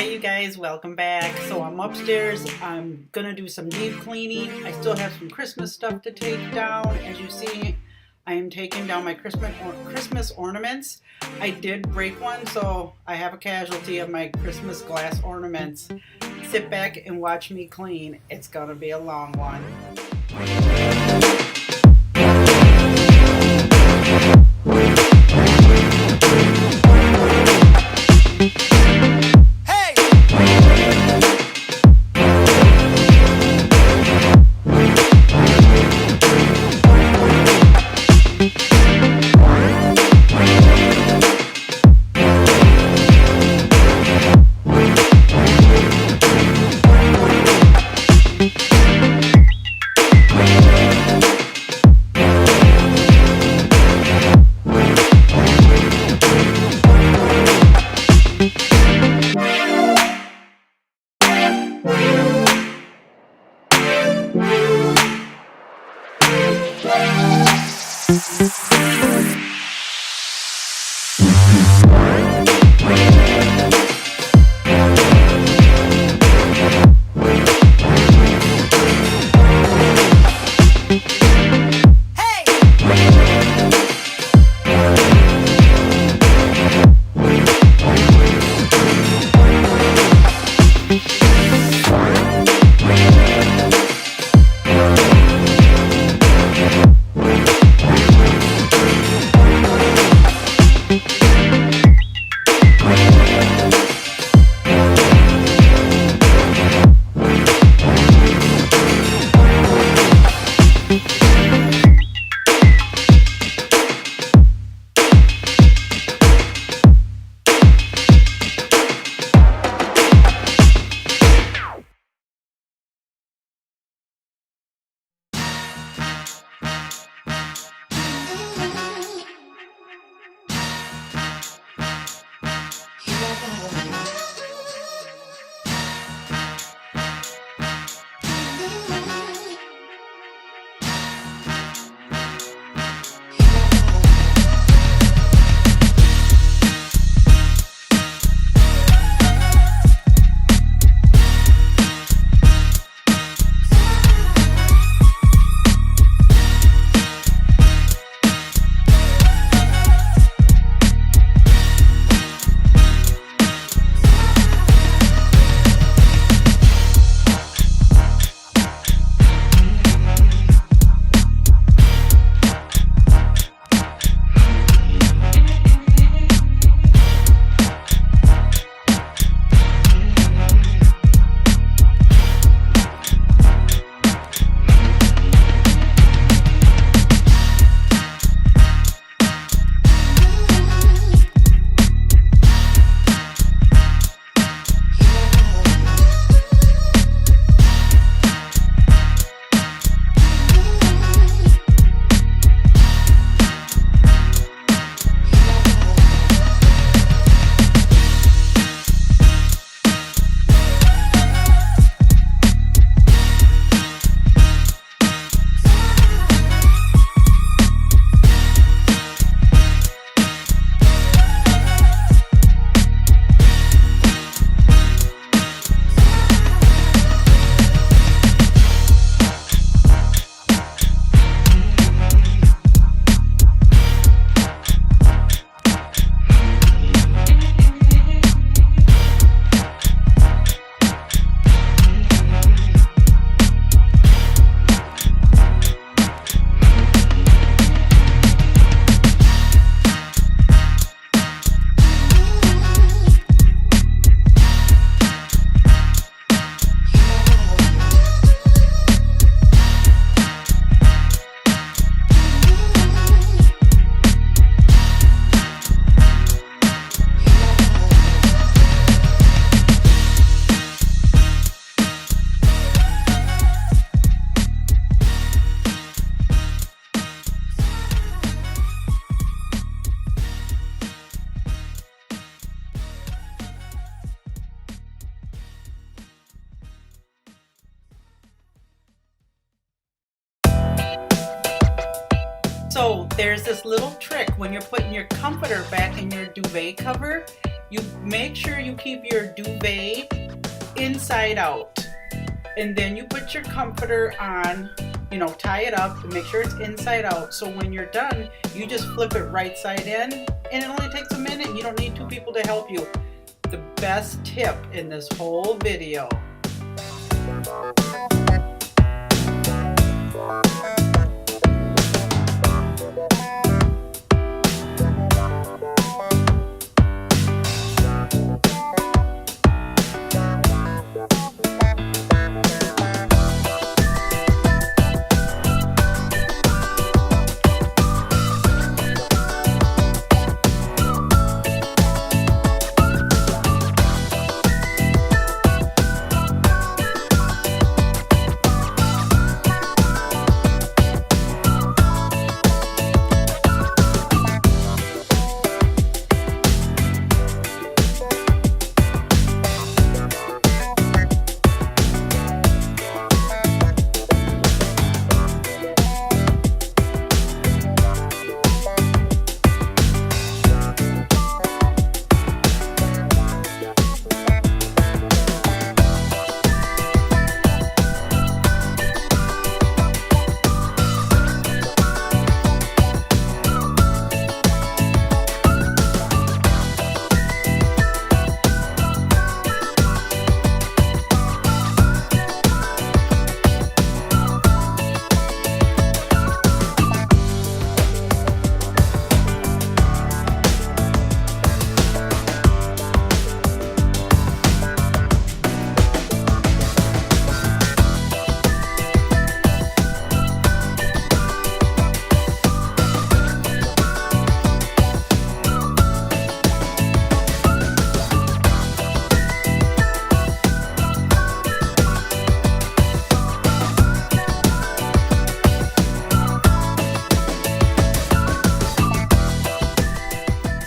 Hi you guys, welcome back. So I'm upstairs. I'm gonna do some deep cleaning. I still have some Christmas stuff to take down. As you see, I am taking down my Christmas ornaments. I did break one, so I have a casualty of my Christmas glass ornaments. Sit back and watch me clean. It's gonna be a long one. So there's this little trick when you're putting your comforter back in your duvet cover. you make sure you keep your duvet inside out. And then you put your comforter on, you know, tie it up and make sure it's inside out. So when you're done, you just flip it right side in, and it only takes a minute and you don't need two people to help you. The best tip in this whole video.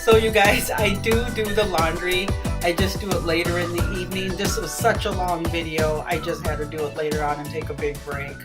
So you guys, I do the laundry. I just do it later in the evening. This was such a long video. I just had to do it later on and take a big break.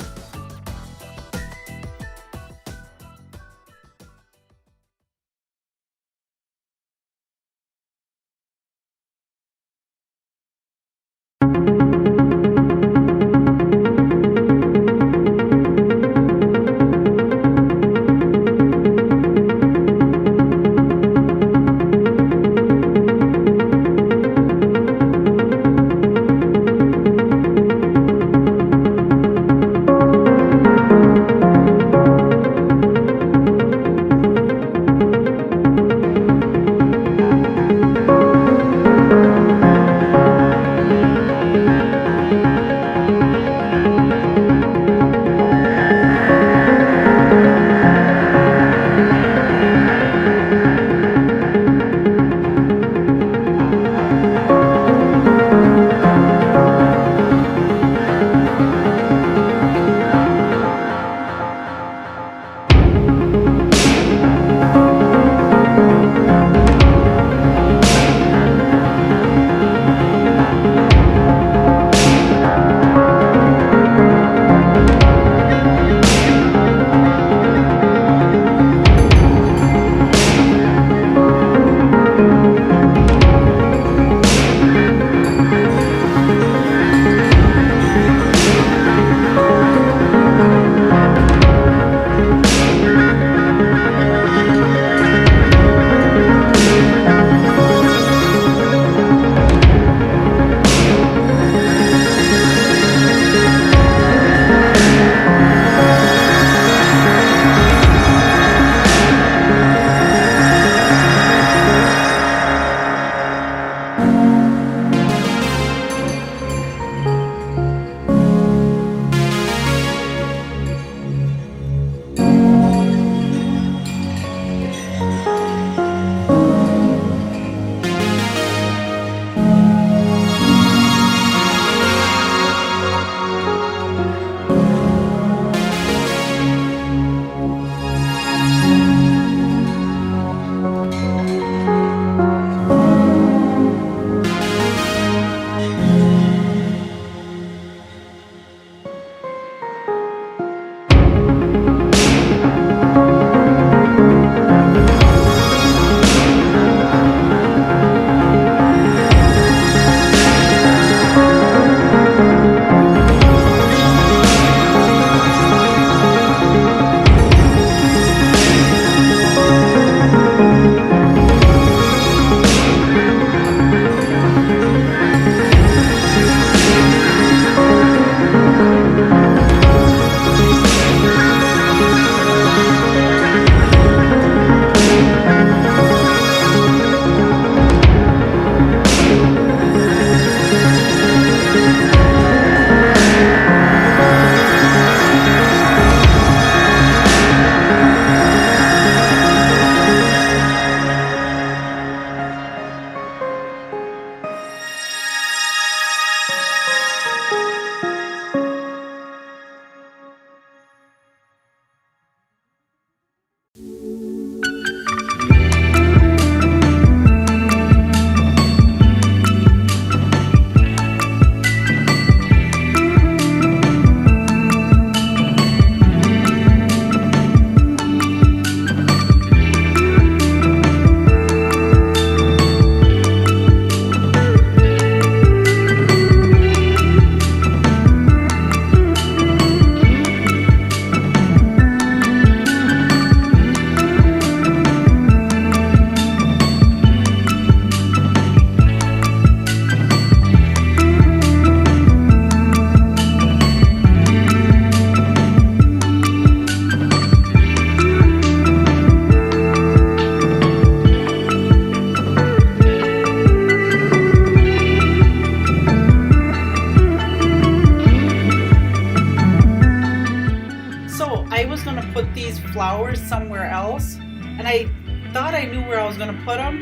somewhere else, and I thought I knew where I was going to put them,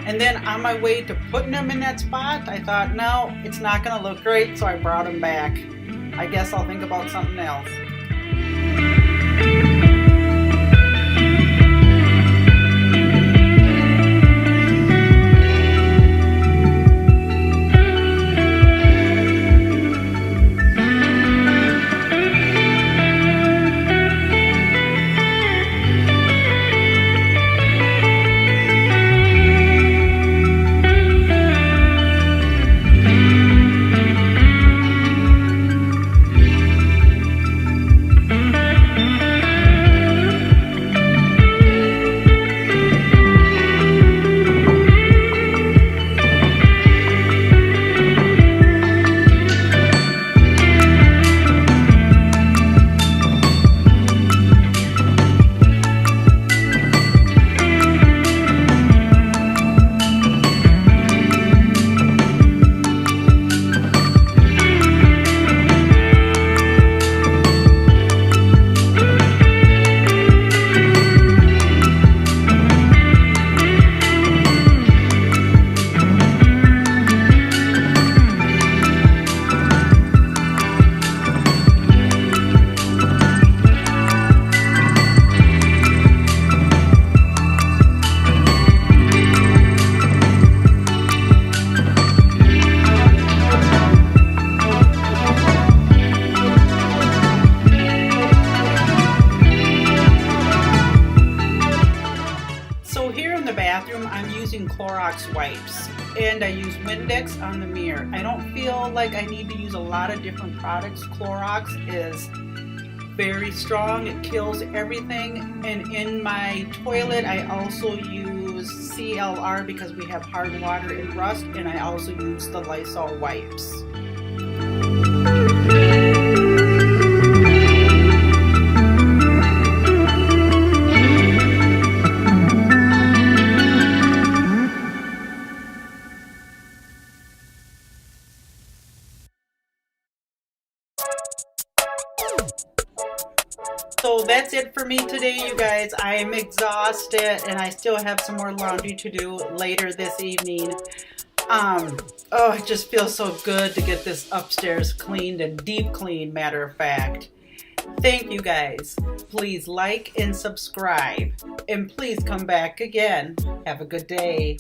and then on my way to putting them in that spot, I thought, no, it's not going to look great, so I brought them back. I guess I'll think about something else. Bathroom, I'm using Clorox wipes, and I use Windex on the mirror. I don't feel like I need to use a lot of different products. Clorox is very strong, it kills everything. And in my toilet I also use CLR because we have hard water and rust, and I also use the Lysol wipes. So that's it for me today, you guys. I am exhausted, and I still have some more laundry to do later this evening. It just feels so good to get this upstairs cleaned and deep cleaned, matter of fact. Thank you guys. Please like and subscribe, and please come back again. Have a good day.